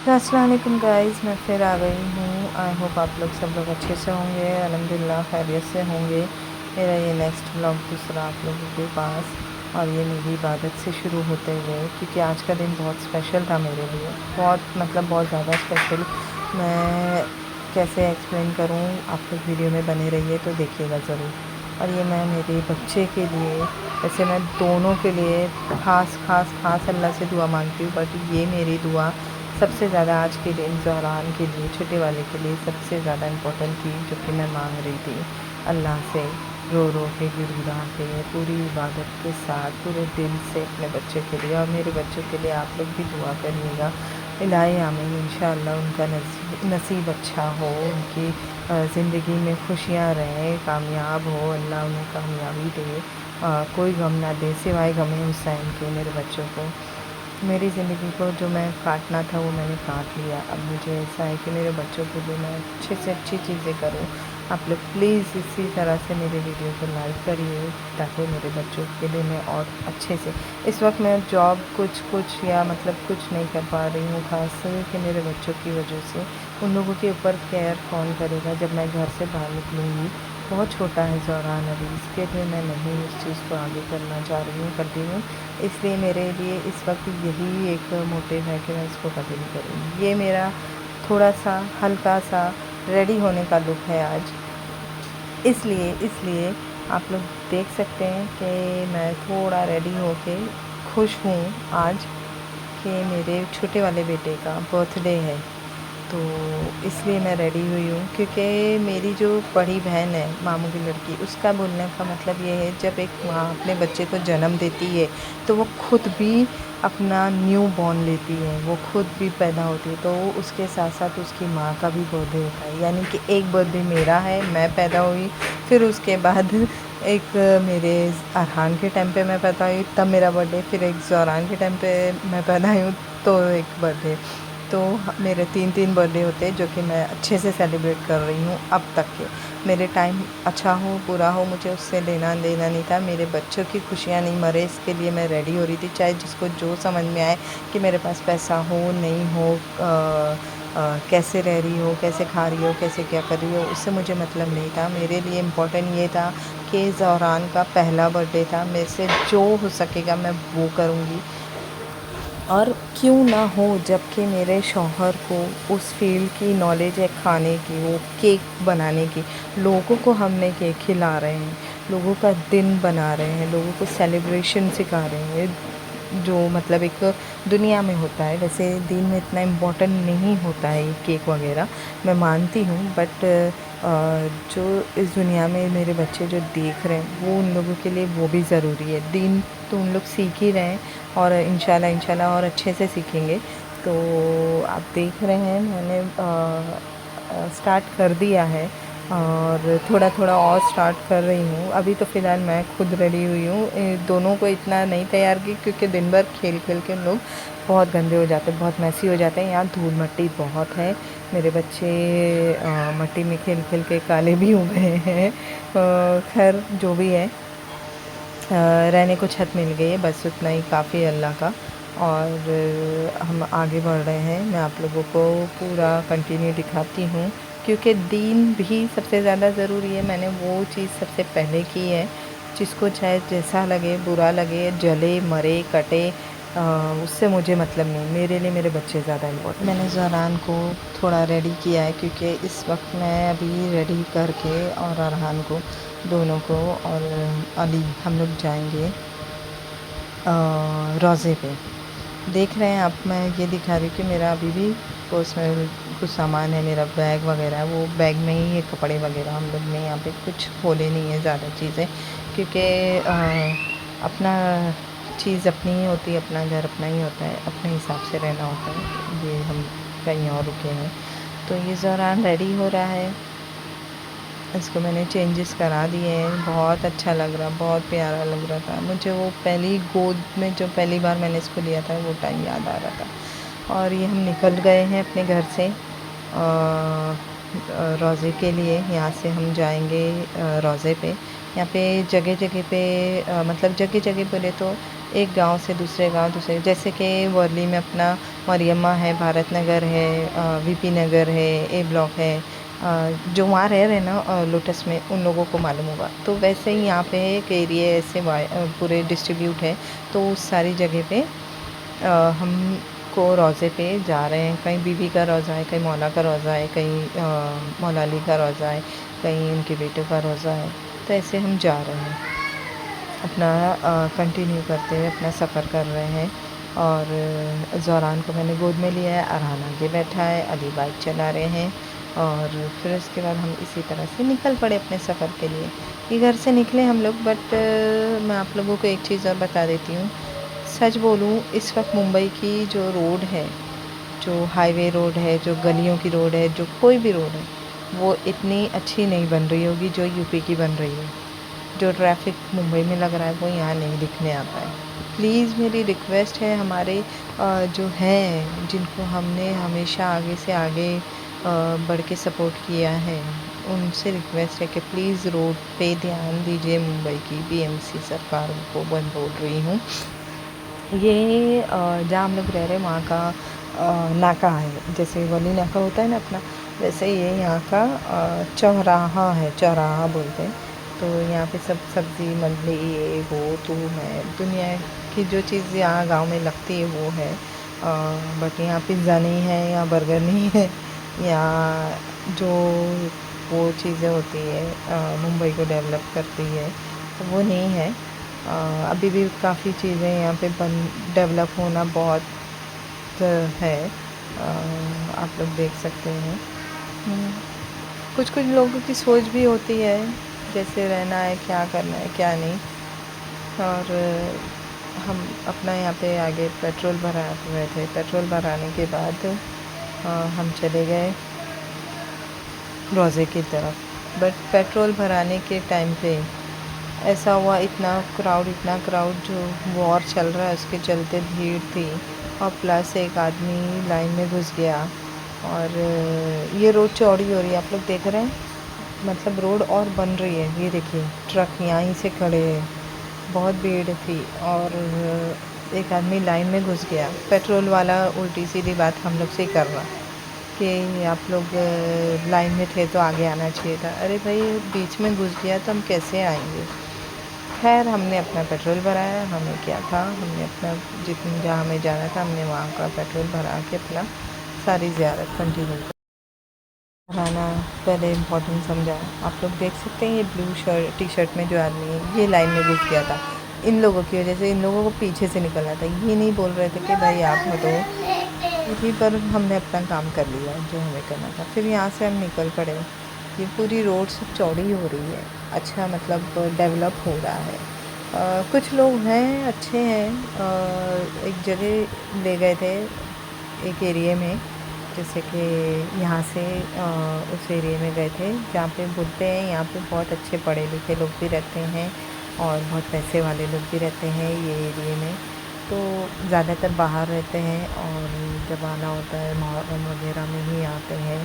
तो अस्सलाम वालेकुम गाइस, मैं फिर आ गई हूँ। आई होप आप लोग सब लोग अच्छे से होंगे, अल्हम्दुलिल्लाह खैरियत से होंगे। मेरा ये नेक्स्ट व्लॉग दूसरा आप लोगों के पास, और ये मेरी इबादत से शुरू होते हुए, क्योंकि आज का दिन बहुत स्पेशल था मेरे लिए, बहुत मतलब बहुत ज़्यादा स्पेशल। मैं कैसे एक्सप्लेन करूँ, आप लोग वीडियो में बने रहिए तो देखिएगा ज़रूर। और ये मैं मेरे बच्चे के लिए, वैसे मैं दोनों के लिए ख़ास अल्लाह से दुआ मांगती हूँ, बट ये मेरी दुआ सबसे ज़्यादा आज के दिन ज़हरान के लिए, छोटे वाले के लिए सबसे ज़्यादा इम्पोर्टेंट थी, जो कि मैं मांग रही थी अल्लाह से, रो रो के गिड़गिड़ा के, पूरी इबादत के साथ, पूरे दिल से अपने बच्चे के लिए। और मेरे बच्चों के लिए आप लोग भी दुआ करिएगा, इलाही आमीन। इंशाअल्लाह उनका नसीब अच्छा हो, उनकी ज़िंदगी में खुशियाँ रहें, कामयाब हो, अल्लाह उन्हें कामयाबी दे, कोई गम ना दे सिवाय गम हुसैन के मेरे बच्चों को। मेरी ज़िंदगी को जो मैं काटना था वो मैंने काट लिया। अब मुझे ऐसा है कि मेरे बच्चों के लिए मैं अच्छे से अच्छी चीज़ें करूँ। आप लोग प्लीज़ इसी तरह से मेरे वीडियो को लाइक करिए, ताकि मेरे बच्चों के लिए मैं और अच्छे से, इस वक्त मैं जॉब कुछ या मतलब कुछ नहीं कर पा रही हूँ, ख़ास करके मेरे बच्चों की वजह से। उन लोगों के ऊपर केयर कौन करेगा जब मैं घर से बाहर निकलूँगी। बहुत छोटा है ज़ौरान अभी, इसके लिए मैं नहीं उस चीज़ को आगे करना चाह रही हूँ, करती हूँ। इसलिए मेरे लिए इस वक्त यही एक मोटिव है कि मैं इसको कभी नहीं करूँगी। ये मेरा थोड़ा सा हल्का सा रेडी होने का लुक है आज। इसलिए आप लोग देख सकते हैं कि मैं थोड़ा रेडी होके खुश हूँ आज, कि मेरे छोटे वाले बेटे का बर्थडे है। तो इसलिए मैं रेडी हुई हूँ, क्योंकि मेरी जो बड़ी बहन है, मामू की लड़की, उसका बोलने का मतलब ये है, जब एक माँ अपने बच्चे को जन्म देती है तो वो खुद भी अपना न्यू बॉर्न लेती है, वो खुद भी पैदा होती है, तो उसके साथ साथ उसकी माँ का भी बर्थडे होता है। यानी कि एक बर्थडे मेरा है, मैं पैदा हुई, फिर उसके बाद एक मेरे अरहान के टाइम पे मैं पैदा हुई, तब मेरा बर्थडे, फिर एक ज़ौरान के टाइम पे मैं पैदा हुई हूँ, तो एक बर्थडे। तो मेरे 3 बर्थडे होते हैं, जो कि मैं अच्छे से सेलिब्रेट कर रही हूँ अब तक के। मेरे टाइम अच्छा हो बुरा हो, मुझे उससे लेना देना नहीं था। मेरे बच्चों की खुशियाँ नहीं मरे, इसके लिए मैं रेडी हो रही थी, चाहे जिसको जो समझ में आए, कि मेरे पास पैसा हो नहीं हो, कैसे रह रही हो, कैसे खा रही हो, कैसे क्या कर रही हो, उससे मुझे मतलब नहीं था। मेरे लिए इम्पोर्टेंट ये था कि ज़हरान का पहला बर्थडे था, मेरे से जो हो सकेगा मैं वो करूँगी। और क्यों ना हो, जबकि मेरे शौहर को उस फील्ड की नॉलेज है, खाने की, वो केक बनाने की, लोगों को हमने केक खिला रहे हैं, लोगों का दिन बना रहे हैं, लोगों को सेलिब्रेशन सिखा रहे हैं, जो मतलब एक दुनिया में होता है। वैसे दिन में इतना इम्पोर्टेंट नहीं होता है ये केक वगैरह, मैं मानती हूँ, बट जो इस दुनिया में मेरे बच्चे जो देख रहे हैं, वो उन लोगों के लिए वो भी ज़रूरी है। दिन तो उन लोग सीख ही रहे हैं, और इंशाल्लाह और अच्छे से सीखेंगे। तो आप देख रहे हैं, मैंने स्टार्ट कर दिया है, और थोड़ा थोड़ा और स्टार्ट कर रही हूँ। अभी तो फ़िलहाल मैं खुद रेडी हुई हूँ, दोनों को इतना नहीं तैयार की, क्योंकि दिन भर खेल खेल के लोग बहुत गंदे हो जाते हैं, बहुत मैसी हो जाते हैं। यहाँ धूल मट्टी बहुत है, मेरे बच्चे मट्टी में खेल खेल के काले भी हो गए हैं। खैर जो भी है, रहने को छत मिल गई है, बस उतना ही काफ़ी है अल्लाह का। और हम आगे बढ़ रहे हैं, मैं आप लोगों को पूरा कंटिन्यू दिखाती हूँ, क्योंकि दीन भी सबसे ज़्यादा ज़रूरी है। मैंने वो चीज़ सबसे पहले की है, जिसको चाहे जैसा लगे, बुरा लगे, जले मरे कटे, उससे मुझे मतलब नहीं, मेरे लिए मेरे बच्चे ज़्यादा इम्पोर्टेंट। मैंने ज़हरान को थोड़ा रेडी किया है, क्योंकि इस वक्त मैं अभी रेडी करके, और अरहान को, दोनों को, और अली, हम लोग जाएंगे रोज़े पे। देख रहे हैं आप, मैं ये दिखा रही हूँ कि मेरा अभी भी पर्सनल कुछ सामान है, मेरा बैग वगैरह है, वो बैग में ही है, कपड़े वगैरह। हम लोग ने यहाँ पे कुछ खोले नहीं है ज़्यादा चीज़ें, क्योंकि अपना चीज़ अपनी ही होती है, अपना घर अपना ही होता है, अपने हिसाब से रहना होता है। ये हम कहीं और रुके हैं, तो ये ज़ौरान रेडी हो रहा है, इसको मैंने चेंजेस करा दिए हैं, बहुत अच्छा लग रहा, बहुत प्यारा लग रहा था मुझे। वो पहली गोद में जो पहली बार मैंने इसको लिया था, वो टाइम याद आ रहा था। और ये हम निकल गए हैं अपने घर से रोज़े के लिए। यहाँ से हम जाएंगे रोज़े पे, यहाँ पे जगह जगह पे मतलब जगह जगह बोले तो एक गांव से दूसरे गांव दूसरे, जैसे कि वर्ली में अपना मरियम्मा है, भारत नगर है, वीपी नगर है, ए ब्लॉक है, जो वहाँ रह रहे ना लोटस में, उन लोगों को मालूम होगा। तो वैसे ही यहाँ पे एक एरिया ऐसे पूरे डिस्ट्रीब्यूट है। तो उस सारी जगह पे हम को रोज़े पे जा रहे हैं। कहीं बीबी का रोज़ा है, कहीं मौला का रोज़ा है, कहीं मौला अली का रोज़ा है, कहीं उनके बेटे का रोज़ा है। तो ऐसे हम जा रहे हैं, अपना कंटिन्यू करते हुए अपना सफ़र कर रहे हैं। और ज़ोरान को मैंने गोद में लिया है, अरहान आगे बैठा है, अली बाइक चला रहे हैं। और फिर उसके बाद हम इसी तरह से निकल पड़े अपने सफ़र के लिए। ये घर से निकले हम लोग, बट मैं आप लोगों को एक चीज़ और बता देती हूँ। सच बोलूँ, इस वक्त मुंबई की जो रोड है, जो हाईवे रोड है, जो गलियों की रोड है, जो कोई भी रोड है, वो इतनी अच्छी नहीं बन रही होगी जो यूपी की बन रही है। जो ट्रैफिक मुंबई में लग रहा है वो यहाँ नहीं दिखने आता है। प्लीज़ मेरी रिक्वेस्ट है, हमारे जो हैं जिनको हमने हमेशा आगे से आगे बढ़ के सपोर्ट किया है, उनसे रिक्वेस्ट है कि प्लीज़ रोड पे ध्यान दीजिए। मुंबई की बीएमसी सरकार को बंद बोल रही हूँ। ये जहाँ हम लोग रह रहे हैं वहाँ का नाका है, जैसे वली नाका होता है ना अपना, वैसे ये यहाँ का चौराहा है, चौराहा बोलते हैं। तो यहाँ पे सब सब्ज़ी मंडी ये वो तो है, दुनिया की जो चीज़ यहाँ गांव में लगती है वो है। बट यहाँ पिज़्ज़ा नहीं है, यहाँ बर्गर नहीं है, यहाँ जो वो चीज़ें होती है मुंबई को डेवलप करती है, तो वो नहीं है। अभी भी काफ़ी चीज़ें यहाँ पे डेवलप होना बहुत है। आप लोग देख सकते हैं। कुछ कुछ लोगों की सोच भी होती है, जैसे रहना है, क्या करना है क्या नहीं। और हम अपना यहाँ पे आगे पेट्रोल भरा हुए थे। पेट्रोल भराने के बाद हम चले गए रोज़े की तरफ। बट पेट्रोल भराने के टाइम पे ऐसा हुआ, इतना क्राउड, जो वॉर चल रहा है उसके चलते भीड़ थी। और प्लस एक आदमी लाइन में घुस गया। और ये रोड चौड़ी हो रही है, आप लोग देख रहे हैं, मतलब रोड और बन रही है। ये देखिए ट्रक यहीं से खड़े हैं, बहुत भीड़ थी। और एक आदमी लाइन में घुस गया। पेट्रोल वाला उल्टी सीधी बात हम लोग से कर रहा कि आप लोग लाइन में थे तो आगे आना चाहिए था। अरे भाई, बीच में घुस गया तो हम कैसे आएंगे। खैर, हमने अपना पेट्रोल भराया। हमें क्या था, हमने अपना जितने जहाँ हमें जाना था हमने वहाँ का पेट्रोल भरा के अपना सारी ज़ियारत कंटिन्यू कराना पहले इम्पोर्टेंट समझा। आप लोग देख सकते हैं, ये ब्लू टी शर्ट में जो आदमी है, ये लाइन में घुस गया था। इन लोगों की वजह से इन लोगों को पीछे से निकलना था। ये नहीं बोल रहे थे कि भाई आप हटो, यहीं पर हमने अपना काम कर लिया जो हमें करना था। फिर यहाँ से हम निकल पड़े। ये पूरी रोड सब चौड़ी हो रही है, अच्छा मतलब डेवलप हो रहा है। कुछ लोग हैं अच्छे हैं। एक जगह ले गए थे, एक एरिया में, जैसे कि यहाँ से उस एरिया में गए थे जहाँ पे बोलते हैं यहाँ पे बहुत अच्छे पढ़े लिखे लोग भी रहते हैं और बहुत पैसे वाले लोग भी रहते हैं ये एरिया में। तो ज़्यादातर बाहर रहते हैं और जब आना होता है मुहर्रम वगैरह में ही आते हैं,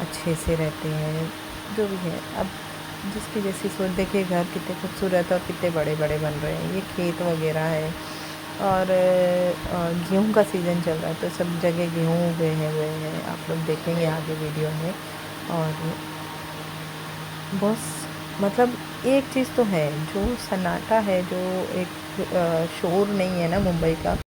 अच्छे से रहते हैं, जो भी है। अब जिसकी जैसी सोच, देखिए घर कितने खूबसूरत और कितने बड़े बड़े बन रहे हैं। ये खेत वगैरह है और गेहूं का सीज़न चल रहा है, तो सब जगह गेहूं उगे हैं। आप लोग देखेंगे आगे वीडियो में। और बस मतलब एक चीज़ तो है, जो सन्नाटा है, जो एक शोर नहीं है ना मुंबई का,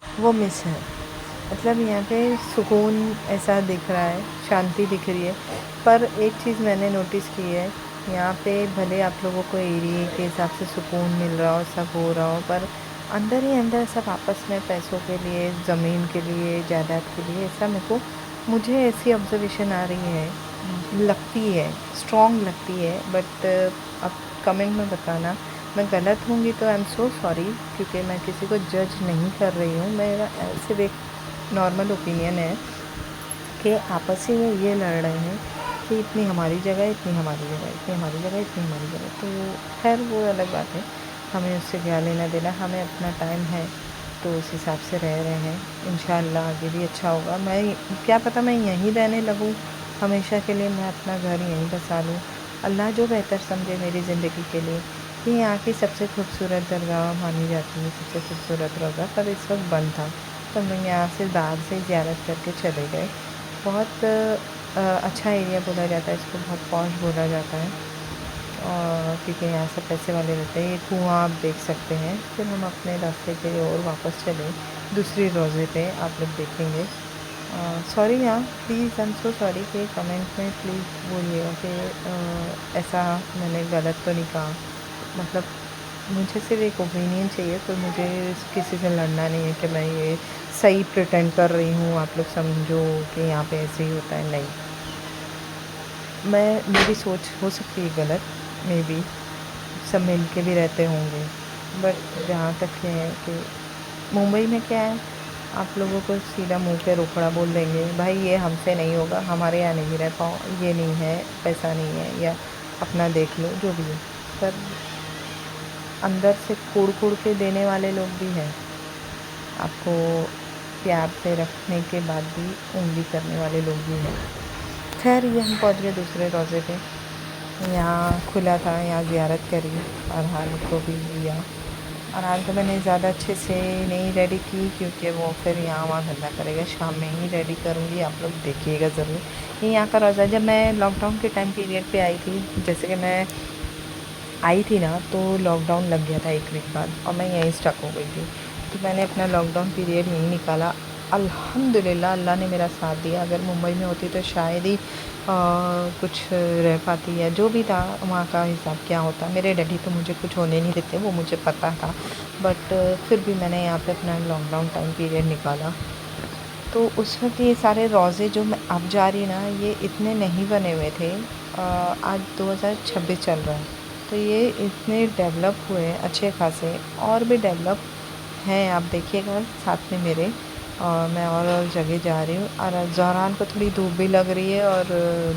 वो मिस है। मतलब यहाँ पे सुकून ऐसा दिख रहा है, शांति दिख रही है। पर एक चीज़ मैंने नोटिस की है, यहाँ पे भले आप लोगों को एरिया के हिसाब से सुकून मिल रहा हो, सब हो रहा हो, पर अंदर ही अंदर सब आपस में पैसों के लिए, ज़मीन के लिए, जायदाद के लिए, ऐसा मुझे ऐसी ऑब्जर्वेशन आ रही है, लगती है, स्ट्रॉन्ग लगती है। बट अब कमेंट में बताना मैं गलत होंगी तो आई एम सो सॉरी, क्योंकि मैं किसी को जज नहीं कर रही हूँ। मेरा सिर्फ एक नॉर्मल ओपिनियन है कि आपस ही में ये लड़ रहे हैं कि इतनी हमारी जगह, इतनी हमारी जगह, इतनी हमारी जगह, इतनी हमारी जगह। तो खैर वो अलग बात है, हमें उससे क्या लेना देना। हमें अपना टाइम है तो उस हिसाब से रह रहे हैं। इंशाल्लाह आगे भी अच्छा होगा। मैं क्या पता मैं यहीं रहने लगूँ हमेशा के लिए, मैं अपना घर यहीं बसा लूँ। अल्लाह जो बेहतर समझे मेरी ज़िंदगी के लिए। ये यहाँ की सबसे खूबसूरत दरगाह मानी जाती है, सबसे खूबसूरत रोज़ा, पर इस वक्त बंद था तो हम लोग यहाँ से बाहर से ज़ियारत करके चले गए। बहुत अच्छा एरिया बोला जाता है इसको, बहुत पॉश बोला जाता है। और क्योंकि यहाँ सब पैसे वाले रहते हैं। ये कुआँ आप देख सकते हैं। फिर हम अपने रास्ते पे और वापस चले दूसरी रोज़े पे, आप लोग देखेंगे। सॉरी हाँ, please I am so sorry कि कमेंट में प्लीज़ बोलिएगा कि ऐसा मैंने गलत तो नहीं कहा। मतलब मुझे सिर्फ एक ओपिनियन चाहिए, तो मुझे किसी से लड़ना नहीं है कि मैं ये सही प्रिटेंड कर रही हूँ, आप लोग समझो कि यहाँ पे ऐसे ही होता है। नहीं, मेरी सोच हो सकती है गलत, मे बी सब मिल के भी रहते होंगे, बट जहाँ तक है कि मुंबई में क्या है, आप लोगों को सीधा मुंह पे रोकड़ा बोल देंगे, भाई ये हमसे नहीं होगा, हमारे यहाँ नहीं रह पाओ, ये नहीं है, पैसा नहीं है, या अपना देख लो, जो भी है। पर अंदर से कूड़ कूड़ के देने वाले लोग भी हैं, आपको प्यार से रखने के बाद भी उंगली करने वाले लोग भी हैं। खैर ये हम पहुँच गए दूसरे रोज़े पे। यहाँ खुला था, यहाँ ज़ियारत करी, अरहान को भी लिया। अरहान को मैंने ज़्यादा अच्छे से नहीं रेडी की, क्योंकि वो फिर यहाँ वहाँ धंधा करेगा। शाम में ही रेडी करूँगी, आप लोग देखिएगा ज़रूर। ये यहाँ का रोज़ा, जब मैं लॉकडाउन के टाइम पीरियड पे आई थी, जैसे कि मैं आई थी ना, तो लॉकडाउन लग गया था 1 वीक बाद, और मैं यहीं स्टक हो गई थी। तो मैंने अपना लॉकडाउन पीरियड यहीं निकाला। अल्हम्दुलिल्लाह अल्लाह ने मेरा साथ दिया। अगर मुंबई में होती तो शायद ही कुछ रह पाती, या जो भी था वहाँ का हिसाब क्या होता। मेरे डैडी तो मुझे कुछ होने नहीं देते, वो मुझे पता था, बट फिर भी मैंने यहाँ पे अपना लॉकडाउन टाइम पीरियड निकाला। तो उस वक्त ये सारे रोज़े जो मैं अब जा रही ना, ये इतने नहीं बने हुए थे। आज 2026 चल रहा है, तो ये इतने डेवलप हुए हैं अच्छे खासे, और भी डेवलप हैं। आप देखिएगा साथ में मेरे, और मैं और जगह जा रही हूँ, और ज़हरान को थोड़ी धूप भी लग रही है और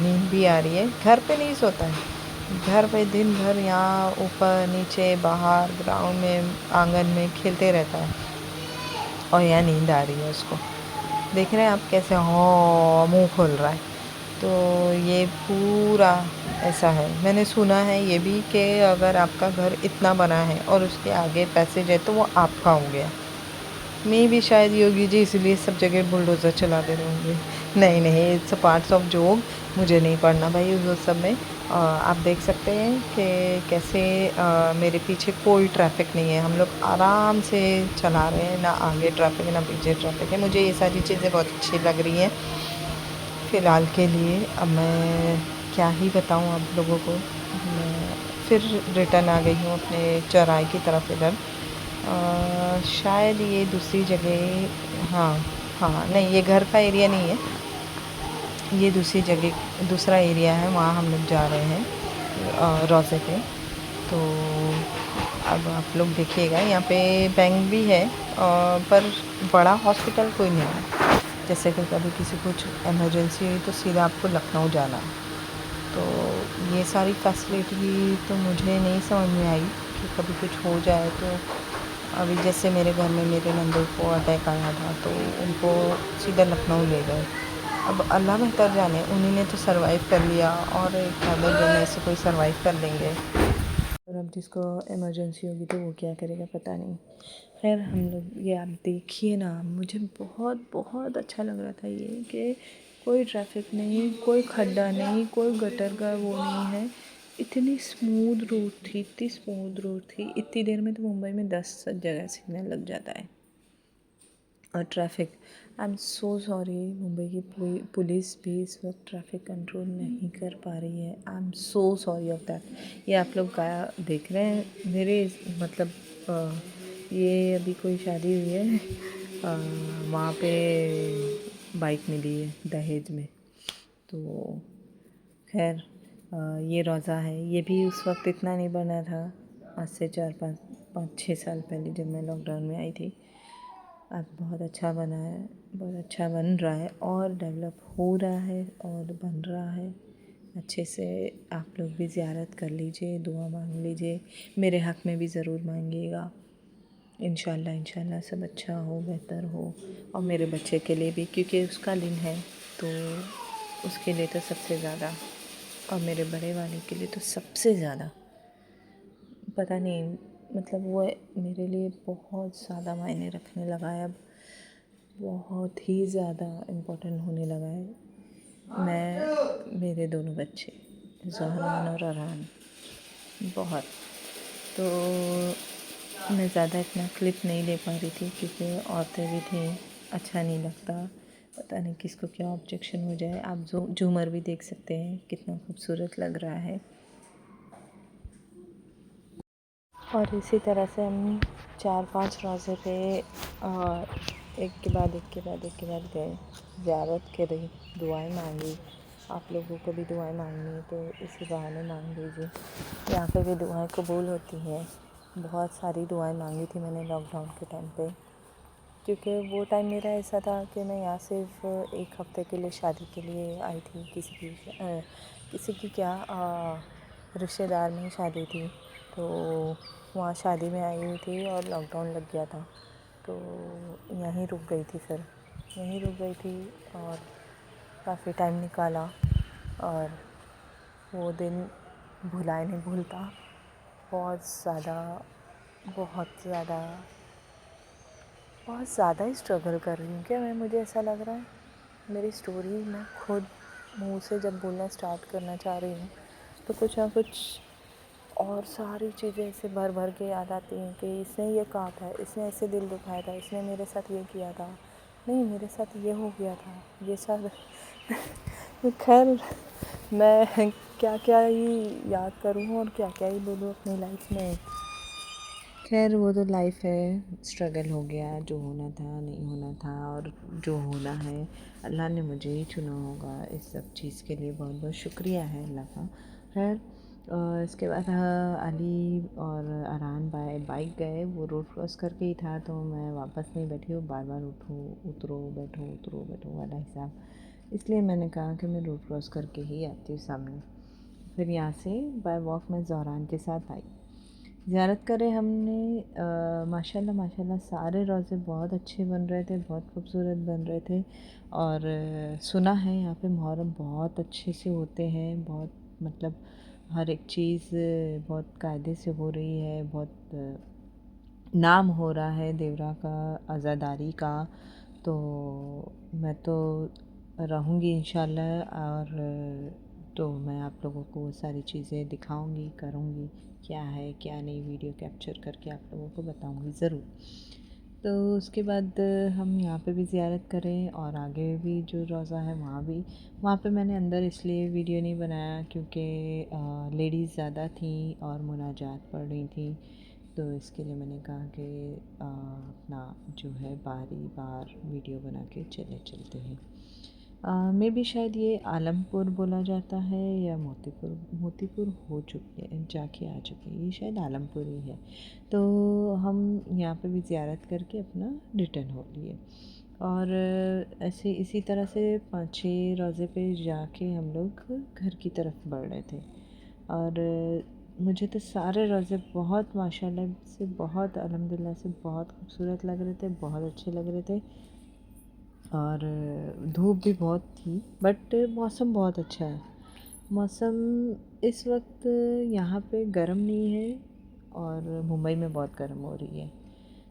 नींद भी आ रही है। घर पे नहीं सोता है, घर पे दिन भर यहाँ ऊपर नीचे बाहर ग्राउंड में आंगन में खेलते रहता है, और यहाँ नींद आ रही है उसको। देख रहे हैं आप कैसे हाँ मुंह खोल रहा है। तो ये पूरा ऐसा है। मैंने सुना है ये भी कि अगर आपका घर इतना बना है और उसके आगे पैसेज है तो वो आपका हो गया। मैं भी शायद योगी जी इसलिए सब जगह बुलडोज़र चला दे रहे होंगे। नहीं नहीं, it's a parts of joke. मुझे नहीं पढ़ना भाई उस सब में। आप देख सकते हैं कि कैसे मेरे पीछे कोई ट्रैफिक नहीं है, हम लोग आराम से चला रहे हैं, ना आगे ट्रैफिक है ना पीछे ट्रैफिक है। मुझे ये सारी चीज़ें बहुत अच्छी लग रही हैं फ़िलहाल के लिए। अब मैं क्या ही बताऊँ आप लोगों को। मैं फिर रिटर्न आ गई हूँ अपने चौराहे की तरफ इधर। शायद ये दूसरी जगह, हाँ हाँ, नहीं ये घर का एरिया नहीं है, ये दूसरी जगह दूसरा एरिया है, वहाँ हम लोग जा रहे हैं रोज़े पे। तो अब आप लोग देखिएगा, यहाँ पे बैंक भी है, पर बड़ा हॉस्पिटल कोई नहीं है। जैसे कि कभी किसी कुछ इमरजेंसी हुई तो सीधा आपको लखनऊ जाना है। तो ये सारी फैसिलिटी तो मुझे नहीं समझ में आई कि कभी कुछ हो जाए तो। अभी जैसे मेरे घर में मेरे नंदों को अटैक आया था, तो उनको सीधा लखनऊ ले गए। अब अल्लाह बेहतर जाने, उन्हीं ने तो सर्वाइव कर लिया, और एक आधा जन ऐसे कोई सर्वाइव कर लेंगे, और अब जिसको इमरजेंसी होगी तो वो क्या करेगा पता नहीं। खैर हम लोग ये आप देखिए ना, मुझे बहुत बहुत अच्छा लग रहा था ये कि कोई ट्रैफिक नहीं, कोई खड्डा नहीं, कोई गटर का वो नहीं है। इतनी स्मूथ रोड थी, इतनी स्मूथ रोड थी। इतनी देर में तो मुंबई में 10 जगह सिग्नल लग जाता है। और traffic, I am so sorry, Mumbai की पुलिस भी इस वक्त ट्रैफिक कंट्रोल नहीं कर पा रही है। I am so sorry of that. ये आप लोग का देख रहे हैं मेरे मतलब ये अभी कोई शादी हुई है, वहाँ पे बाइक मिली है दहेज में। तो खैर ये रोज़ा है, ये भी उस वक्त इतना नहीं बना था आज से 4 5 5 6 साल पहले जब मैं लॉकडाउन में आई थी। अब बहुत अच्छा बना है, बहुत अच्छा बन रहा है और डेवलप हो रहा है और बन रहा है अच्छे से। आप लोग भी ज़ियारत कर लीजिए, दुआ मांग लीजिए, मेरे हक़ में भी ज़रूर मांगिएगा। इंशाल्लाह इंशाल्लाह सब अच्छा हो, बेहतर हो, और मेरे बच्चे के लिए भी, क्योंकि उसका दिन है तो उसके लिए तो सबसे ज़्यादा, और मेरे बड़े वाले के लिए तो सबसे ज़्यादा। पता नहीं, मतलब वो मेरे लिए बहुत ज़्यादा मायने रखने लगा है अब, बहुत ही ज़्यादा इम्पोर्टेंट होने लगा है। मेरे दोनों बच्चे ज़हरान और अरहान, बहुत। तो मैं ज़्यादा इतना क्लिप नहीं ले पा रही थी क्योंकि औरतें भी थी, अच्छा नहीं लगता, पता नहीं किसको क्या ऑब्जेक्शन हो जाए। आप झूमर भी देख सकते हैं, कितना खूबसूरत लग रहा है। और इसी तरह से हम 4 5 रोज़े पे एक के बाद एक के बाद एक के बाद गए, ज़ियारत करी, दुआएं मांगी। आप लोगों को भी दुआएं मांगनी है तो इसी बहाने मांग लीजिए, यहाँ पे भी दुआएं कबूल होती हैं। बहुत सारी दुआएं मांगी थी मैंने लॉकडाउन के टाइम पे, क्योंकि वो टाइम मेरा ऐसा था कि मैं यहाँ सिर्फ 1 हफ़्ते के लिए शादी के लिए आई थी। किसी की क्या रिश्तेदार में शादी थी, तो वहाँ शादी में आई हुई थी और लॉकडाउन लग गया था, तो यहीं रुक गई थी। फिर यहीं रुक गई थी और काफ़ी टाइम निकाला, और वो दिन भुलाए नहीं भूलता। बहुत ज़्यादा बहुत ज़्यादा बहुत ज़्यादा ही स्ट्रगल कर रही हूँ क्या मैं, मुझे ऐसा लग रहा है। मेरी स्टोरी मैं खुद मुँह से जब बोलना स्टार्ट करना चाह रही हूँ तो कुछ ना कुछ और सारी चीज़ें ऐसे भर भर के याद आती हैं कि इसने ये कहा था, इसने ऐसे दिल दुखाया था, इसने मेरे साथ ये किया था, नहीं मेरे साथ ये हो गया था, ये सब। खैर, मैं क्या क्या ही याद करूँ और क्या क्या ही बोलूँ अपनी लाइफ में। खैर वो तो लाइफ है, स्ट्रगल हो गया, जो होना था नहीं होना था, और जो होना है अल्लाह ने मुझे ही चुना होगा। इस सब चीज़ के लिए बहुत बहुत शुक्रिया है अल्लाह का। खैर इसके बाद अली और अरहान बाइक गए, वो रोड क्रॉस करके ही था, तो मैं वापस नहीं बैठी हूँ, बार बार उतरो बैठो वाला हिसाब, इसलिए मैंने कहा कि मैं रोड क्रॉस करके ही आती हूँ सामने। फिर यहाँ से बाय वॉक मैं ज़हरान के साथ आई, ज़ियारत करे हमने। माशाल्लाह माशाल्लाह सारे रोज़े बहुत अच्छे बन रहे थे, बहुत खूबसूरत बन रहे थे। और सुना है यहाँ पे मुहर्रम बहुत अच्छे से होते हैं, बहुत मतलब हर एक चीज़ बहुत कायदे से हो रही है, बहुत नाम हो रहा है देवरा का, आज़ादारी का। तो मैं तो रहूँगी इंशाल्लाह, और तो मैं आप लोगों को वो सारी चीज़ें दिखाऊंगी, करूँगी, क्या है क्या नहीं, वीडियो कैप्चर करके आप लोगों को बताऊंगी ज़रूर। तो उसके बाद हम यहाँ पे भी ज़ियारत करें, और आगे भी जो रोज़ा है वहाँ पे मैंने अंदर इसलिए वीडियो नहीं बनाया क्योंकि लेडीज़ ज़्यादा थी और मुनाजात पढ़ रही थी, तो इसके लिए मैंने कहा कि अपना जो है बार वीडियो बना के चलते हैं। मे भी शायद ये आलमपुर बोला जाता है या मोतीपुर हो चुके हैं, जाके आ चुके हैं, ये शायद आलमपुर ही है। तो हम यहाँ पे भी ज़ियारत करके अपना रिटर्न हो लिए, और ऐसे इसी तरह से 5 6 रोज़े पे जाके हम लोग घर की तरफ बढ़ रहे थे। और मुझे तो सारे रोज़े बहुत माशाल्लाह से, बहुत अल्हम्दुलिल्लाह से बहुत खूबसूरत लग रहे थे, बहुत अच्छे लग रहे थे। और धूप भी बहुत थी, बट मौसम बहुत अच्छा है। मौसम इस वक्त यहाँ पे गर्म नहीं है, और मुंबई में बहुत गर्म हो रही है,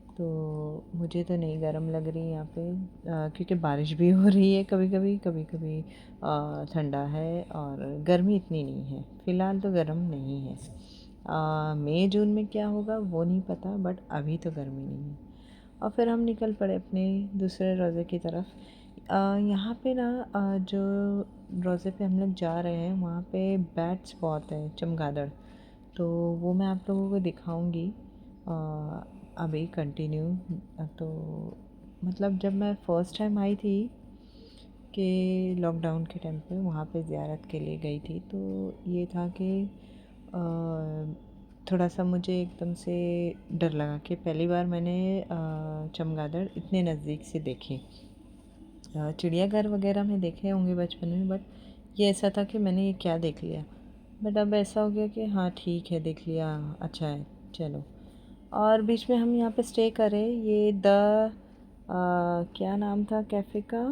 तो मुझे तो नहीं गर्म लग रही यहाँ पे, क्योंकि बारिश भी हो रही है कभी कभी ठंडा है, और गर्मी इतनी नहीं है फ़िलहाल, तो गर्म नहीं है। मई जून में क्या होगा वो नहीं पता, बट अभी तो गर्मी नहीं है। और फिर हम निकल पड़े अपने दूसरे रोज़े की तरफ। यहाँ पे ना जो रोज़े पे हम लोग जा रहे हैं वहाँ पे बैट्स बहुत हैं, चमगादड़, तो वो मैं आप लोगों को दिखाऊंगी अभी कंटिन्यू। तो मतलब जब मैं फ़र्स्ट टाइम आई थी कि लॉकडाउन के टाइम पे वहाँ पे ज़ियारत के लिए गई थी, तो ये था कि थोड़ा सा मुझे एकदम से डर लगा कि पहली बार मैंने चमगादड़ इतने नज़दीक से देखे। चिड़ियाघर वगैरह में देखे होंगे बचपन में, बट ये ऐसा था कि मैंने ये क्या देख लिया। बट अब ऐसा हो गया कि हाँ ठीक है, देख लिया, अच्छा है, चलो। और बीच में हम यहाँ पे स्टे करें, ये क्या नाम था कैफ़े का,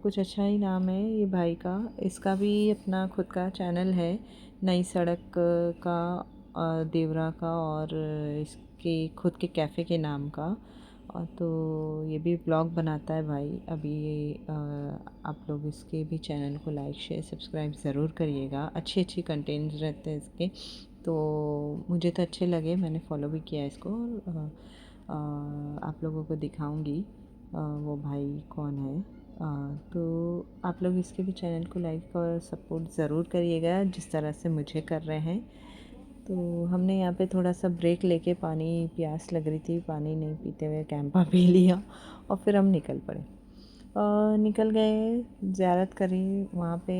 कुछ अच्छा ही नाम है ये भाई का। इसका भी अपना खुद का चैनल है, नई सड़क का, देवरा का, और इसके खुद के कैफ़े के नाम का। और तो ये भी ब्लॉग बनाता है भाई अभी। आप लोग इसके भी चैनल को लाइक शेयर सब्सक्राइब ज़रूर करिएगा, अच्छी अच्छी कंटेंट्स रहते हैं इसके। तो मुझे तो अच्छे लगे, मैंने फॉलो भी किया इसको। और आप लोगों को दिखाऊंगी वो भाई कौन है। तो आप लोग इसके भी चैनल को लाइक और सपोर्ट ज़रूर करिएगा, जिस तरह से मुझे कर रहे हैं। तो हमने यहाँ पे थोड़ा सा ब्रेक लेके, पानी प्यास लग रही थी, पानी नहीं पीते हुए कैंपा पी लिया और फिर हम निकल पड़े। निकल गए, ज़ियारत करी वहाँ पे।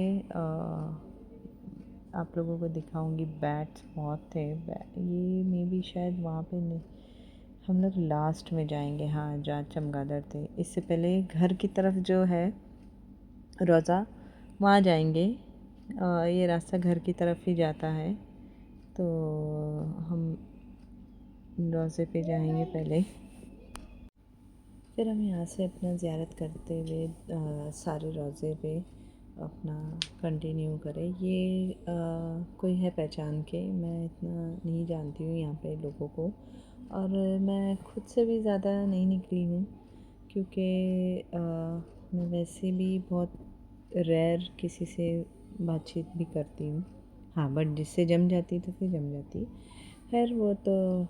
आप लोगों को दिखाऊंगी, बैट्स बहुत थे। ये मे बी शायद वहाँ पे नहीं, हम लोग लास्ट में जाएंगे, हाँ जहाँ चमगादड़ थे। इससे पहले घर की तरफ जो है रोज़ा, वहाँ जाएंगे। ये रास्ता घर की तरफ ही जाता है, तो हम रोज़े पे जाएंगे पहले, फिर हम यहाँ से अपना ज़ियारत करते हुए सारे रोज़े पे अपना कंटिन्यू करें। ये कोई है पहचान के, मैं इतना नहीं जानती हूँ यहाँ पे लोगों को, और मैं खुद से भी ज़्यादा नहीं निकली हूँ, क्योंकि मैं वैसे भी बहुत रेयर किसी से बातचीत भी करती हूँ। हाँ, बट जिससे जम जाती तो फिर जम जाती। खैर वो तो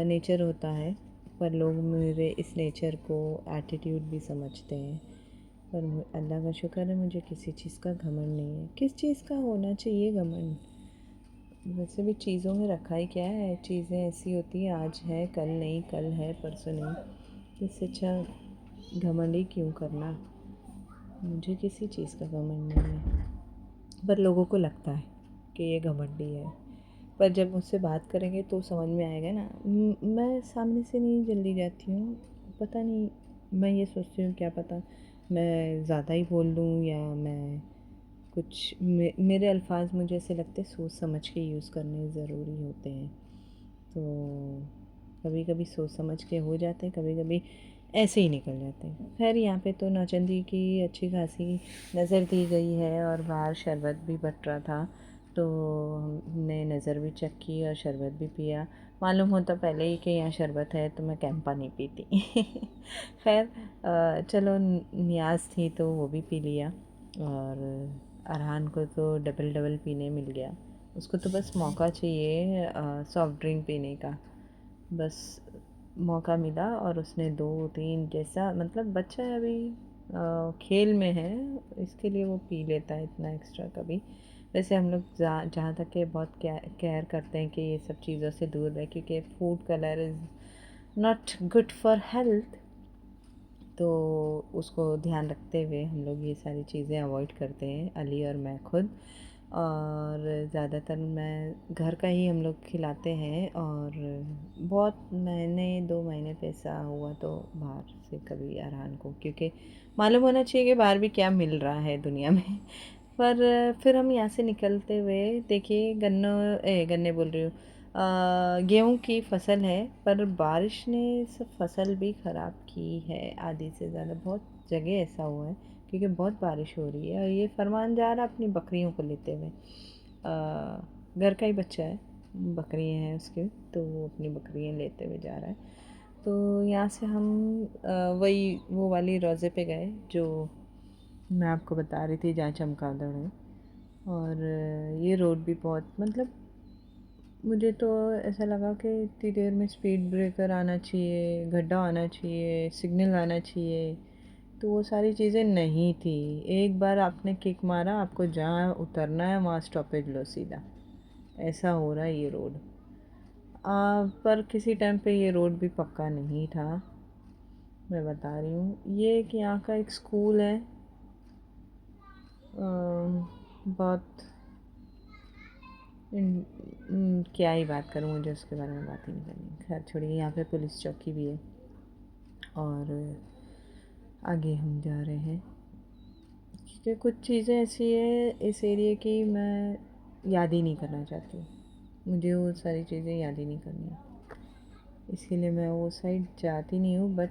नेचर होता है, पर लोग मेरे इस नेचर को एटीट्यूड भी समझते हैं। पर अल्लाह का शुक्र है, मुझे किसी चीज़ का घमंड नहीं है। किस चीज़ का होना चाहिए घमंड? वैसे भी चीज़ों में रखा ही क्या है, चीज़ें ऐसी होती हैं, आज है कल नहीं, कल है परसों नहीं। इससे अच्छा घमंड ही क्यों करना। मुझे किसी चीज़ का घमंड नहीं है, पर लोगों को लगता है कि ये घमंडी है। पर जब मुझसे बात करेंगे तो समझ में आएगा ना। मैं सामने से नहीं जल्दी जाती हूँ, पता नहीं, मैं ये सोचती हूँ क्या पता मैं ज़्यादा ही बोल दूँ, या मैं कुछ मेरे अल्फाज मुझे ऐसे लगते सोच समझ के यूज़ करने ज़रूरी होते हैं। तो कभी कभी सोच समझ के हो जाते हैं, कभी कभी ऐसे ही निकल जाते हैं। खैर यहाँ पे तो नौचंदी की अच्छी खासी नज़र दी गई है, और बाहर शरबत भी बट रहा था, तो हमने नज़र भी चेक की और शरबत भी पिया। मालूम होता पहले ही कि यहाँ शरबत है तो मैं कैंपा नहीं पीती। खैर चलो, न्याज थी तो वो भी पी लिया, और अरहान को तो डबल डबल पीने मिल गया। उसको तो बस मौका चाहिए सॉफ्ट ड्रिंक पीने का, बस मौका मिला और उसने 2-3 जैसा, मतलब बच्चा है अभी, खेल में है, इसके लिए वो पी लेता है इतना एक्स्ट्रा कभी। वैसे हम लोग जहाँ तक के बहुत केयर करते हैं कि ये सब चीज़ों से दूर रहे, क्योंकि food colour is not good for health. तो उसको ध्यान रखते हुए हम लोग ये सारी चीज़ें अवॉइड करते हैं, अली और मैं खुद। और ज़्यादातर मैं घर का ही हम लोग खिलाते हैं, और बहुत महीने 2 महीने पे ऐसा हुआ तो बाहर से कभी अरहान को, क्योंकि मालूम होना चाहिए कि बाहर भी क्या मिल रहा है दुनिया में। पर फिर हम यहाँ से निकलते हुए देखिए, गन्ने बोल रही हूँ, गेहूँ की फसल है, पर बारिश ने सब फसल भी ख़राब की है आधी से ज़्यादा। बहुत जगह ऐसा हुआ है, क्योंकि बहुत बारिश हो रही है, और ये फरमान जा रहा अपनी बकरियों को लेते हुए। घर का ही बच्चा है, बकरियाँ हैं उसके, तो वो अपनी बकरियाँ लेते हुए जा रहा है। तो यहाँ से हम वही वो वाली रोज़े पे गए जो मैं आपको बता रही थी, जहाँ चमगादड़ है। और ये रोड भी बहुत, मतलब मुझे तो ऐसा लगा कि इतनी देर में स्पीड ब्रेकर आना चाहिए, गड्ढा आना चाहिए, सिग्नल आना चाहिए, तो वो सारी चीज़ें नहीं थी। एक बार आपने किक मारा, आपको जहाँ उतरना है वहाँ स्टॉपेज लो सीधा, ऐसा हो रहा है ये रोड। पर किसी टाइम पे ये रोड भी पक्का नहीं था, मैं बता रही हूँ। ये कि यहाँ का एक स्कूल है, बहुत क्या ही बात करूँ, मुझे उसके बारे में बात ही नहीं करनी। खैर छोड़िए, यहाँ पे पुलिस चौकी भी है और आगे हम जा रहे हैं क्योंकि कुछ चीज़ें ऐसी है इस एरिया की मैं याद ही नहीं करना चाहती। मुझे वो सारी चीज़ें याद ही नहीं करनी है, इसके लिए मैं वो साइड जाती नहीं हूँ। बट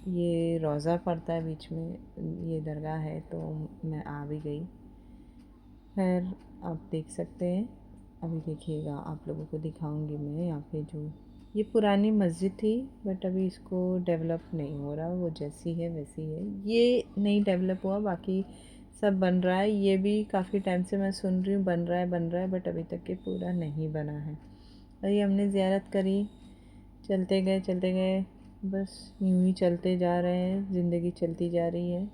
ये रोज़ा पड़ता है बीच में, ये दरगाह है तो मैं आ भी गई। खैर आप देख सकते हैं, अभी देखिएगा आप लोगों को दिखाऊंगी मैं। यहाँ पे जो ये पुरानी मस्जिद थी बट अभी इसको डेवलप नहीं हो रहा, वो जैसी है वैसी है। ये नहीं डेवलप हुआ, बाकी सब बन रहा है। ये भी काफ़ी टाइम से मैं सुन रही हूँ बन रहा है बट अभी तक के पूरा नहीं बना है। और ये हमने ज़ियारत करी, चलते गए, बस यूँ ही चलते जा रहे हैं, ज़िंदगी चलती जा रही है।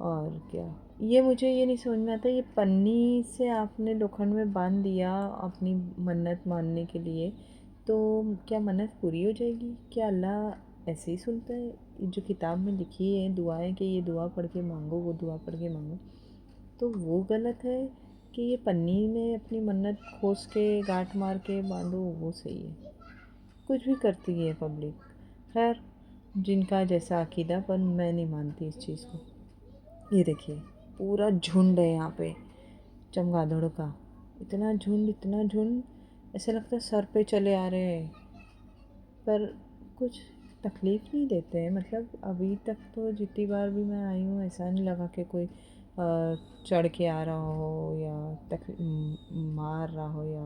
और क्या, ये मुझे ये नहीं समझ में आता, ये पन्नी से आपने लोखंड में बांध दिया अपनी मन्नत मानने के लिए, तो क्या मन्नत पूरी हो जाएगी? क्या अल्लाह ऐसे ही सुनता है? ये जो किताब में लिखी है दुआएं कि ये दुआ पढ़ के मांगो, वो दुआ पढ़ के मांगो, तो वो गलत है कि ये पन्नी में अपनी मन्नत खोस के गांठ मार के बांधो वो सही है? कुछ भी करती है पब्लिक। खैर जिनका जैसा अकीदा, पर मैं नहीं मानती इस चीज़ को। ये देखिए पूरा झुंड है यहाँ पे चमगादड़ों का, इतना झुंड, ऐसा लगता है सर पे चले आ रहे हैं, पर कुछ तकलीफ़ नहीं देते हैं। मतलब अभी तक तो जितनी बार भी मैं आई हूँ ऐसा नहीं लगा कि कोई चढ़ के आ रहा हो या मार रहा हो या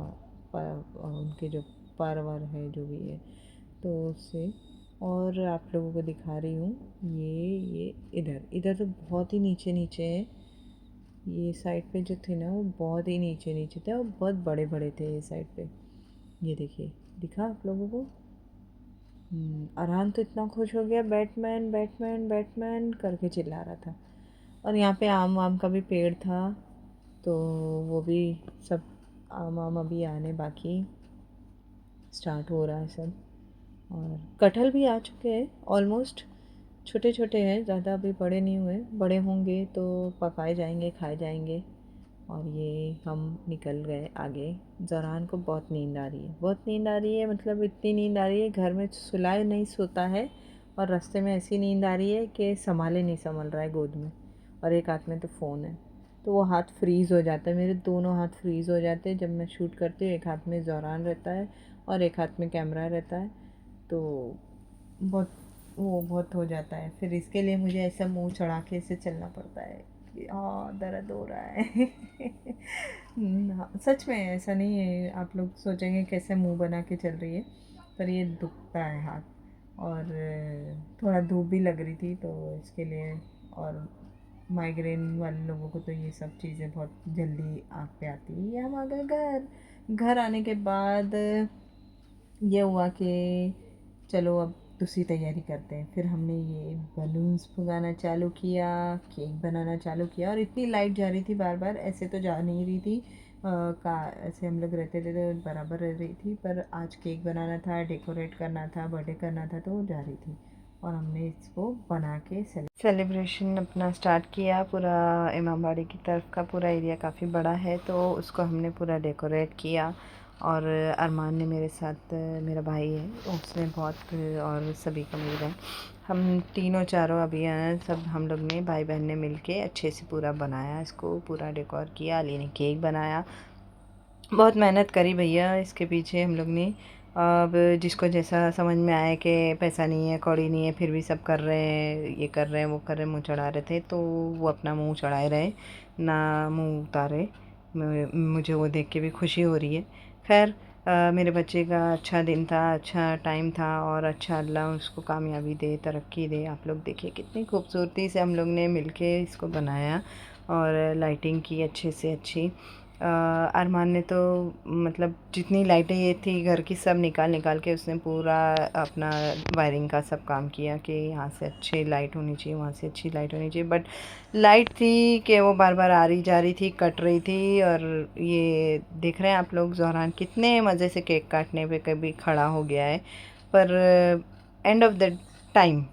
उनके जो परवर है जो भी है तो उससे। और आप लोगों को दिखा रही हूँ, ये इधर इधर तो बहुत ही नीचे नीचे है। ये साइड पे जो थे ना वो बहुत ही नीचे नीचे थे और बहुत बड़े बड़े थे ये साइड पे। ये देखिए, दिखा आप लोगों को? अरहान तो इतना खुश हो गया, बैटमैन बैटमैन बैटमैन करके चिल्ला रहा था। और यहाँ पे आम वाम का भी पेड़ था, तो वो भी सब आम वाम अभी आने बाकी, स्टार्ट हो रहा है सब। और कटहल भी आ चुके हैं ऑलमोस्ट, छोटे छोटे हैं, ज़्यादा अभी बड़े नहीं हुए। बड़े होंगे तो पकाए जाएंगे, खाए जाएंगे। और ये हम निकल गए आगे। ज़रान को बहुत नींद आ रही है, बहुत नींद आ रही है, मतलब इतनी नींद आ रही है घर में सुलाए नहीं सोता है, और रास्ते में ऐसी नींद आ रही है कि संभाले नहीं संभल रहा है गोद में, और एक हाथ में तो फ़ोन है। तो वो हाथ फ्रीज़ हो जाता है, मेरे दोनों हाथ फ्रीज़ हो जाते हैं जब मैं शूट करती हूँ। एक हाथ में ज़रान रहता है और एक हाथ में कैमरा रहता है, तो बहुत वो बहुत हो जाता है। फिर इसके लिए मुझे ऐसा मुंह चढ़ा के इसे चलना पड़ता है कि हाँ दर्द हो रहा है। हाँ, सच में ऐसा नहीं है, आप लोग सोचेंगे कैसे मुंह बना के चल रही है, पर ये दुखता है हाथ। और थोड़ा धूप भी लग रही थी तो इसके लिए। और माइग्रेन वाले लोगों को तो ये सब चीज़ें बहुत जल्दी आँख पे आती है। ये हम आ गए घर। घर आने के बाद ये हुआ कि चलो अब दूसरी तैयारी करते हैं। फिर हमने ये बलून्स फुलाना चालू किया, केक बनाना चालू किया, और इतनी लाइट जा रही थी बार बार, ऐसे तो जा नहीं रही थी का ऐसे हम लोग रहते थे तो बराबर रह रही थी, पर आज केक बनाना था, डेकोरेट करना था, बर्थडे करना था, तो वो जा रही थी। और हमने इसको बना के सेलिब्रेशन अपना स्टार्ट किया। पूरा इमामबाड़ी की तरफ का पूरा एरिया काफ़ी बड़ा है तो उसको हमने पूरा डेकोरेट किया। और अरमान ने मेरे साथ, मेरा भाई है, उसने बहुत, और सभी का मिल हम तीनों चारों अभी सब हम लोग ने भाई बहन ने मिलके अच्छे से पूरा बनाया, इसको पूरा डेकोर किया। अली ने केक बनाया, बहुत मेहनत करी भैया इसके पीछे हम लोग ने। अब जिसको जैसा समझ में आए कि पैसा नहीं है कौड़ी नहीं है फिर भी सब कर रहे हैं, ये कर रहे हैं वो कर रहे हैं, मुँह चढ़ा रहे थे, तो वो अपना मुँह चढ़ाए रहे ना, मुँह उतारे। मुझे वो देख के भी खुशी हो रही है। खैर मेरे बच्चे का अच्छा दिन था, अच्छा टाइम था, और अच्छा अल्लाह उसको कामयाबी दे, तरक्की दे। आप लोग देखिए कितनी खूबसूरती से हम लोग ने मिलके इसको बनाया और लाइटिंग की अच्छे से अच्छी। अरमान ने तो मतलब जितनी लाइटें ये थी घर की सब निकाल निकाल के उसने पूरा अपना वायरिंग का सब काम किया कि यहाँ से अच्छी लाइट होनी चाहिए, वहाँ से अच्छी लाइट होनी चाहिए। बट लाइट थी कि वो बार बार आ रही जा रही थी, कट रही थी। और ये देख रहे हैं आप लोग ज़ोहरान कितने मज़े से केक काटने पे कभी खड़ा हो गया है, पर एंड ऑफ द टाइम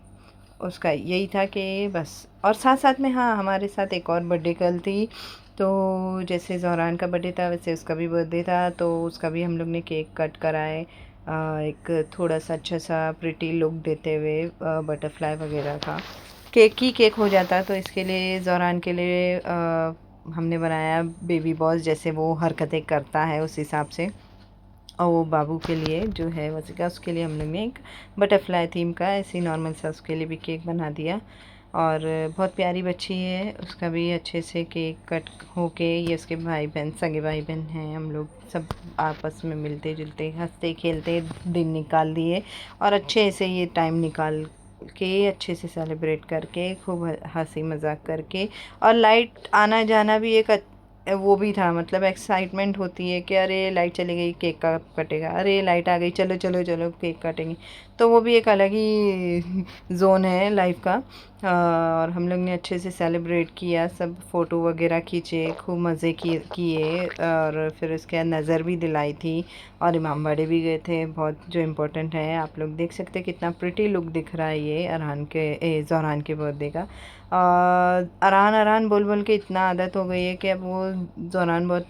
उसका यही था कि बस। और साथ साथ में हाँ, हमारे साथ एक और बर्थडे गर्ल थी तो जैसे ज़हरान का बर्थडे था वैसे उसका भी बर्थडे था, तो उसका भी हम लोग ने केक कट कराए, एक थोड़ा सा अच्छा सा प्रिटी लुक देते हुए बटरफ्लाई वगैरह का। केक ही केक हो जाता, तो इसके लिए ज़हरान के लिए हमने बनाया बेबी बॉस, जैसे वो हरकतें करता है उस हिसाब से। और वो बाबू के लिए जो है वैसे का, उसके लिए हम लोग ने एक बटरफ्लाई थीम का ऐसे ही नॉर्मल सा उसके लिए भी केक बना दिया। और बहुत प्यारी बच्ची है, उसका भी अच्छे से केक कट होके, ये उसके भाई बहन, सगे भाई बहन हैं, हम लोग सब आपस में मिलते जुलते हंसते खेलते दिन निकाल दिए, और अच्छे से ये टाइम निकाल के अच्छे से सेलिब्रेट करके खूब हंसी मजाक करके। और लाइट आना जाना भी एक वो भी था, मतलब एक्साइटमेंट होती है कि अरे लाइट चली गई केक का कटेगा, अरे लाइट आ गई चलो चलो चलो केक काटेंगे। तो वो भी एक अलग ही जोन है लाइफ का। और हम लोग ने अच्छे से सेलिब्रेट किया, सब फ़ोटो वगैरह खींचे, खूब मज़े किए, और फिर उसके बाद नज़र भी दिलाई थी, और इमामबाड़े भी गए थे, बहुत जो इम्पोर्टेंट है। आप लोग देख सकते हैं कितना प्रिटी लुक दिख रहा है ये ज़हरान के बर्थडे का। अरहान अरहान बोल बोल के इतना आदत हो गई है कि अब वो ज़हरान बहुत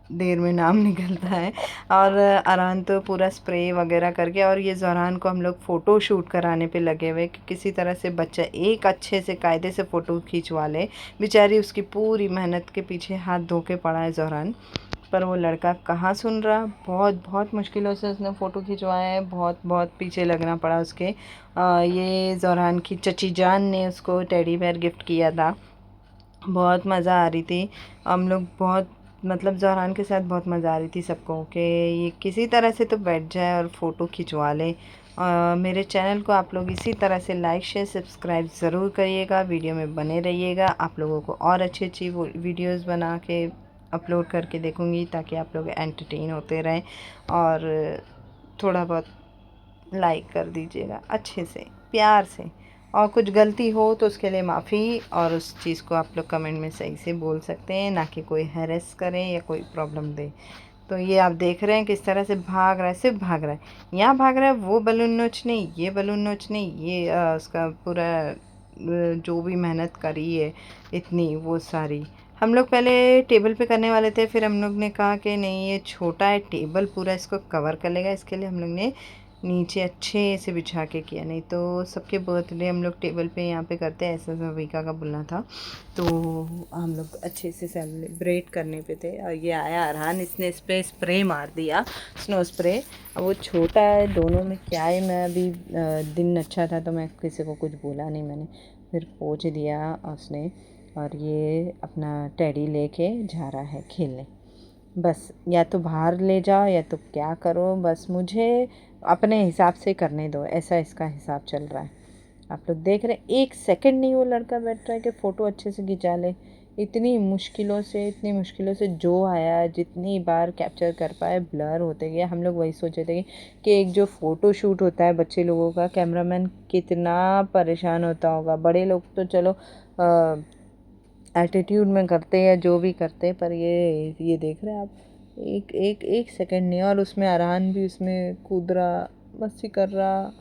देर में नाम निकलता है। और अरहान तो पूरा स्प्रे वगैरह करके, और ये ज़हरान को हम लोग फ़ोटो शूट कराने पे लगे हुए कि किसी तरह से बच्चा एक अच्छे से कायदे से फ़ोटो खिंचवा ले। बेचारी उसकी पूरी मेहनत के पीछे हाथ धो के पड़ा है ज़हरान, पर वो लड़का कहाँ सुन रहा। बहुत बहुत मुश्किलों से उसने फ़ोटो खिंचवाया है, बहुत बहुत पीछे लगना पड़ा उसके। ये ज़हरान की चची जान ने उसको टेडी बेयर गिफ्ट किया था। बहुत मज़ा आ रही थी, हम लोग बहुत, मतलब ज़हरान के साथ बहुत मज़ा आ रही थी सबको कि ये किसी तरह से तो बैठ जाए और फ़ोटो खिंचवा ले। मेरे चैनल को आप लोग इसी तरह से लाइक शेयर सब्सक्राइब ज़रूर करिएगा, वीडियो में बने रहिएगा। आप लोगों को और अच्छी अच्छी वीडियोस बना के अपलोड करके देखूँगी, ताकि आप लोग एंटरटेन होते रहें, और थोड़ा बहुत लाइक कर दीजिएगा अच्छे से, प्यार से। और कुछ गलती हो तो उसके लिए माफ़ी, और उस चीज़ को आप लोग कमेंट में सही से बोल सकते हैं, ना कि कोई हैरेस करें या कोई प्रॉब्लम दे। तो ये आप देख रहे हैं किस तरह से भाग रहा है, सिर्फ भाग रहा है, यहाँ भाग रहा है, वो बलून नोचने, ये बलून नोचने, ये उसका पूरा जो भी मेहनत करी है इतनी, वो सारी। हम लोग पहले टेबल पे करने वाले थे, फिर हम लोग ने कहा कि नहीं ये छोटा है, टेबल पूरा इसको कवर कर लेगा, इसके लिए हम लोग ने नीचे अच्छे से बिछा के किया। नहीं तो सबके बर्थडे हम लोग टेबल पे यहाँ पे करते हैं, ऐसा सविका का बोलना था, तो हम लोग अच्छे से सेलिब्रेट करने पे थे। और ये आया अरहान, इसने इस पर स्प्रे मार दिया, स्नो स्प्रे। अब वो छोटा है, दोनों में क्या है, मैं अभी दिन अच्छा था तो मैं किसी को कुछ बोला नहीं, मैंने फिर पोंछ दिया उसने। और ये अपना टेडी लेके जा रहा है खेलने, बस या तो बाहर ले जाओ या तो क्या करो, बस मुझे अपने हिसाब से करने दो, ऐसा इसका हिसाब चल रहा है। आप लोग देख रहे हैं, एक सेकंड नहीं वो लड़का बैठ रहा है कि फ़ोटो अच्छे से खिंचा ले। इतनी मुश्किलों से जो आया, जितनी बार कैप्चर कर पाए, ब्लर होते गए। हम लोग वही सोचे थे कि एक जो फ़ोटो शूट होता है बच्चे लोगों का, कैमरामैन कितना परेशान होता होगा। बड़े लोग तो चलो एटीट्यूड में करते या जो भी करते, पर ये देख रहे हैं आप, एक सेकंड नहीं। और उसमें अरहान भी उसमें कूद रहा, मस्ती कर रहा,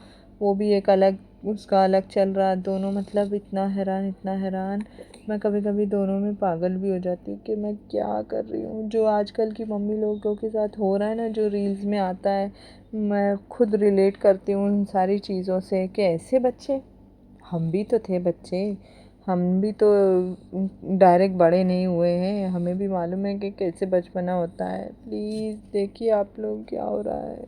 वो भी एक अलग, उसका अलग चल रहा, दोनों मतलब इतना हैरान इतना हैरान। मैं कभी कभी दोनों में पागल भी हो जाती हूँ कि मैं क्या कर रही हूँ। जो आजकल की मम्मी लोगों के साथ हो रहा है ना, जो रील्स में आता है, मैं खुद रिलेट करती हूँ उन सारी चीज़ों से कि ऐसे बच्चे हम भी तो थे बच्चे, हम भी तो डायरेक्ट बड़े नहीं हुए हैं, हमें भी मालूम है कि कैसे बचपना होता है। प्लीज़ देखिए आप लोग क्या हो रहा है।